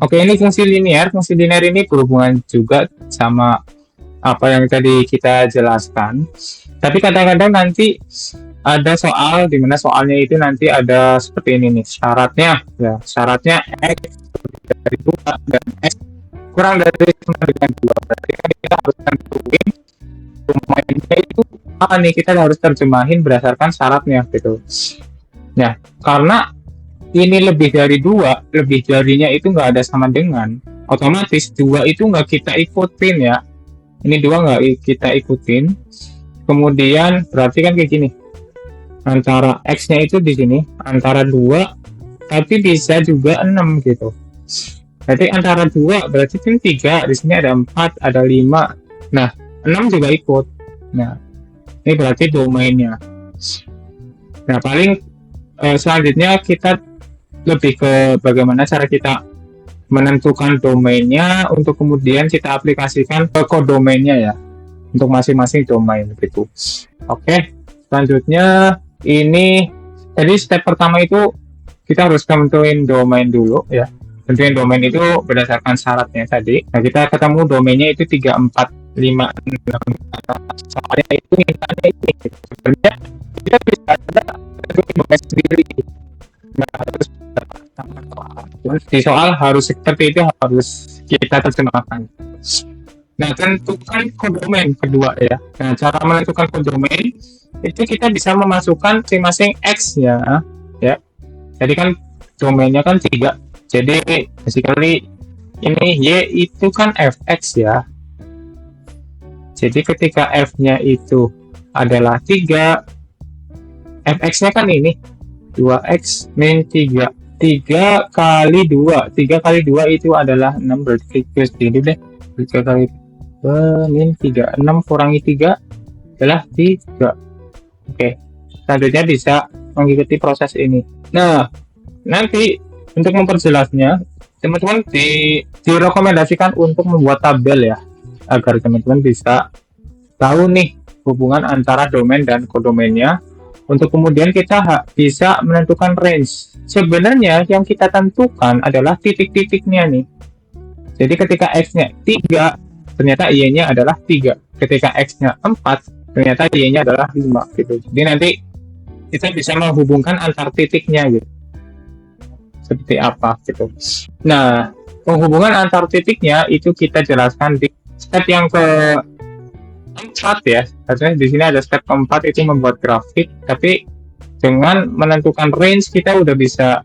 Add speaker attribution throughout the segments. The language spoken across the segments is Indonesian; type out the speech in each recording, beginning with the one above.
Speaker 1: Oke, ini fungsi linear. Fungsi linear ini berhubungan juga sama apa yang tadi kita jelaskan. Tapi kadang-kadang nanti ada soal di mana soalnya itu nanti ada seperti ini nih syaratnya, ya syaratnya x dari 2 dan x kurang dari sama dengan 2. Berarti kan kita harus tentuin domainnya itu apa nih, kita harus terjemahin berdasarkan syaratnya gitu. Nah, karena ini lebih dari 2, lebih darinya itu nggak ada sama dengan, otomatis 2 itu nggak kita ikutin ya. Ini 2 nggak kita ikutin. Kemudian berarti kan kayak gini. Antara X-nya itu di sini, antara 2, tapi bisa juga 6 gitu. Berarti antara 2, berarti kan 3, di sini ada 4, ada 5. Nah, 6 juga ikut. Nah, ini berarti domainnya. Nah, paling selanjutnya kita lebih ke bagaimana cara kita menentukan domainnya untuk kemudian kita aplikasikan ke kodomainnya ya, untuk masing-masing domain gitu. Oke, selanjutnya ini jadi step pertama itu kita harus tentuin domain dulu ya. Tentuin domain itu berdasarkan syaratnya tadi. Nah, kita ketemu domainnya itu 3, 4, 5, 6. Soalnya itu mintanya ini. Sebenarnya kita bisa ada domain sendiri. Nah, harus di soal harus seperti itu, harus kita terjemahkan. Nah, tentukan kodomain kedua ya. Nah, cara menentukan kodomain itu kita bisa memasukkan masing-masing X ya. Jadi kan domainnya kan 3. Jadi basically ini Y itu kan fx ya. Jadi ketika F-nya itu adalah 3, fx-nya kan ini 2x min 3. 3 kali 2. 3 kali 2 itu adalah 6, berarti ini deh. 3 kali 2 min 3. 6 kurangi 3 adalah 3. Oke. Selanjutnya bisa mengikuti proses ini. Nah, nanti untuk memperjelasnya, teman-teman direkomendasikan untuk membuat tabel ya, agar teman-teman bisa tahu nih hubungan antara domain dan kodomainnya. Untuk kemudian kita bisa menentukan range. Sebenarnya yang kita tentukan adalah titik-titiknya nih. Jadi ketika X-nya 3, ternyata Y-nya adalah 3. Ketika X-nya 4, ternyata Y-nya adalah 5 gitu. Jadi nanti kita bisa menghubungkan antar titiknya gitu. Seperti apa gitu. Nah, penghubungan antar titiknya itu kita jelaskan di step yang keempat ya. Artinya di sini ada step keempat, itu membuat grafik. Tapi dengan menentukan range kita udah bisa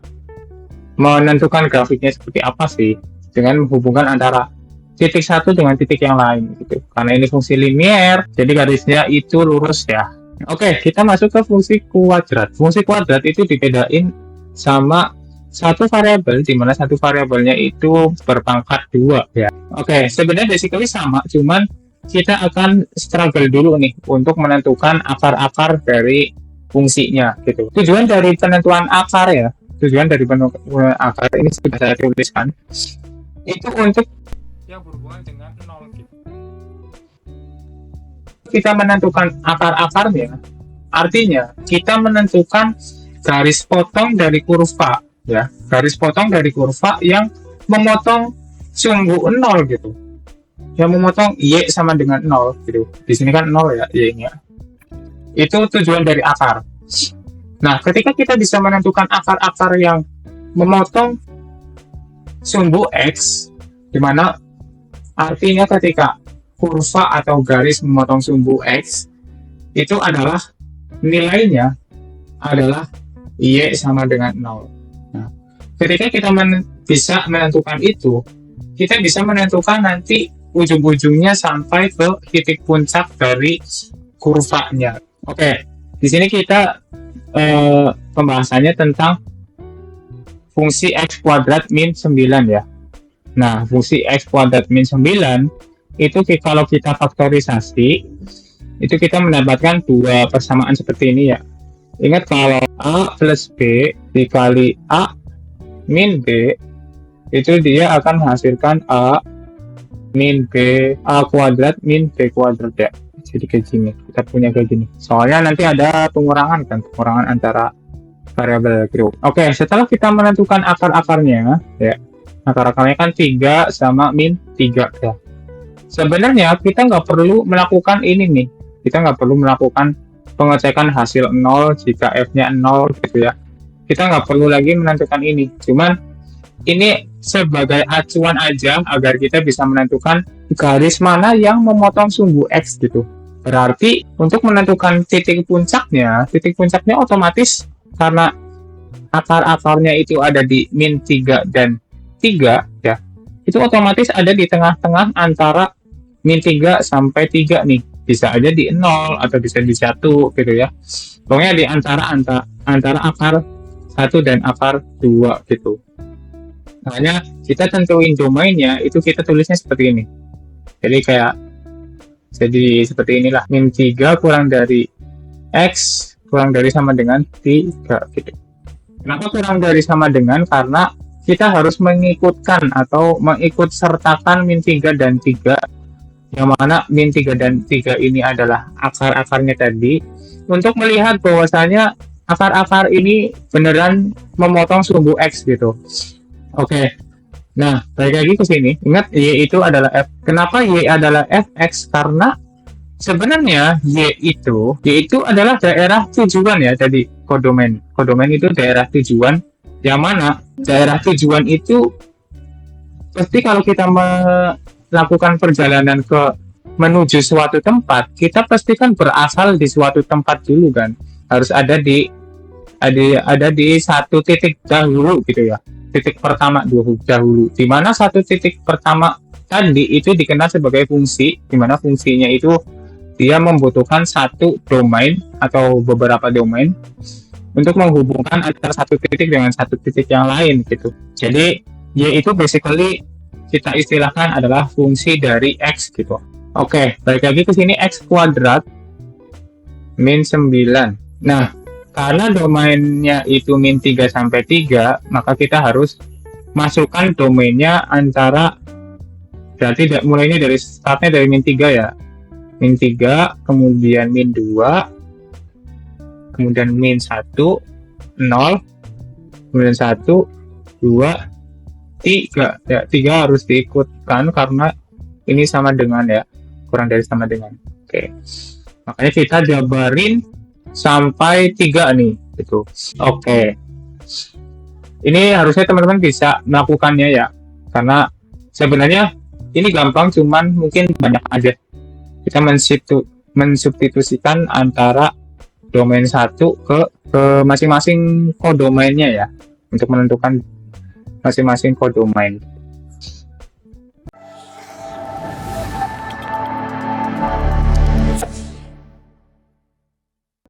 Speaker 1: menentukan grafiknya seperti apa sih, dengan menghubungkan antara titik satu dengan titik yang lain gitu. Karena ini fungsi linear, jadi garisnya itu lurus ya. Oke, kita masuk ke fungsi kuadrat. Fungsi kuadrat itu dibedain sama satu variabel, di mana satu variabelnya itu berpangkat 2 ya. Oke, sebenarnya basically sama, cuman kita akan struggle dulu nih untuk menentukan akar-akar dari fungsinya gitu. Tujuan dari penentuan akar ya, tujuan dari penentuan akar ini sudah saya tuliskan, itu untuk yang berhubungan dengan 0 gitu. Kita menentukan akar-akarnya, artinya kita menentukan garis potong dari kurva ya, garis potong dari kurva yang memotong sumbu 0 gitu, yang memotong Y sama dengan 0 gitu. Di sini kan 0 ya Y-nya. Itu tujuan dari akar. Nah, ketika kita bisa menentukan akar-akar yang memotong sumbu X, dimana artinya ketika kurva atau garis memotong sumbu X itu adalah nilainya adalah Y sama dengan 0. Nah, ketika kita bisa menentukan itu, kita bisa menentukan nanti ujung-ujungnya sampai ke titik puncak dari kurvanya. Oke, di sini kita pembahasannya tentang fungsi x kuadrat min 9 ya. Nah, fungsi x kuadrat min 9 itu kalau kita faktorisasi, itu kita mendapatkan dua persamaan seperti ini ya. Ingat kalau A plus B dikali A min B, itu dia akan menghasilkan A min B, A kuadrat min B kuadrat ya. Jadi kayak gini, kita punya kayak gini. Soalnya nanti ada pengurangan kan, pengurangan antara variabel gitu. Oke, setelah kita menentukan akar-akarnya ya, akar-akarnya kan 3 sama min 3 ya. Sebenarnya kita nggak perlu melakukan ini nih, kita nggak perlu melakukan pengecekan hasil 0 jika f-nya 0 gitu ya. Kita nggak perlu lagi menentukan ini, cuman ini sebagai acuan aja agar kita bisa menentukan garis mana yang memotong sumbu X gitu. Berarti untuk menentukan titik puncaknya otomatis karena akar-akarnya itu ada di min 3 dan 3 ya, itu otomatis ada di tengah-tengah antara min 3 sampai 3 nih. Bisa aja di 0 atau bisa di 1 gitu ya. Pokoknya di antara akar 1 dan akar 2 gitu. Makanya kita tentuin domainnya itu kita tulisnya seperti ini. Jadi seperti inilah. Min 3 kurang dari X kurang dari sama dengan 3 gitu. Kenapa kurang dari sama dengan? Karena kita harus mengikutkan atau mengikut sertakan min 3 dan 3, yang mana min 3 dan 3 ini adalah akar-akarnya tadi, untuk melihat bahwasanya akar-akar ini beneran memotong sumbu X gitu. Oke. Nah, balik lagi ke sini. Ingat Y itu adalah F. Kenapa Y adalah Fx? Karena sebenarnya Y itu adalah daerah tujuan ya, tadi kodomain. Kodomain itu daerah tujuan, yang mana daerah tujuan itu pasti kalau kita melakukan perjalanan menuju suatu tempat, kita pasti kan berasal di suatu tempat dulu kan. Harus ada di satu titik dahulu gitu ya. Titik pertama dahulu. Di mana satu titik pertama tadi itu dikenal sebagai fungsi, di mana fungsinya itu dia membutuhkan satu domain atau beberapa domain untuk menghubungkan antara satu titik dengan satu titik yang lain gitu. Jadi Y itu basically kita istilahkan adalah fungsi dari X gitu. Oke, balik lagi ke sini, X kuadrat min 9. Nah, karena domainnya itu min 3 sampai 3, maka kita harus masukkan domainnya antara, berarti mulainya dari startnya dari min 3 ya. Min 3, kemudian min 2, kemudian min 1, 0, kemudian 1, 2, 3. Ya, 3 harus diikutkan karena ini sama dengan ya, kurang dari sama dengan. Oke. Makanya kita jabarin sampai 3 nih gitu. Oke. Ini harusnya teman-teman bisa melakukannya ya. Karena sebenarnya ini gampang, cuman mungkin banyak aja. Kita mensubstitusikan antara domain 1 ke masing-masing kodomainnya ya, untuk menentukan masing-masing kodomain.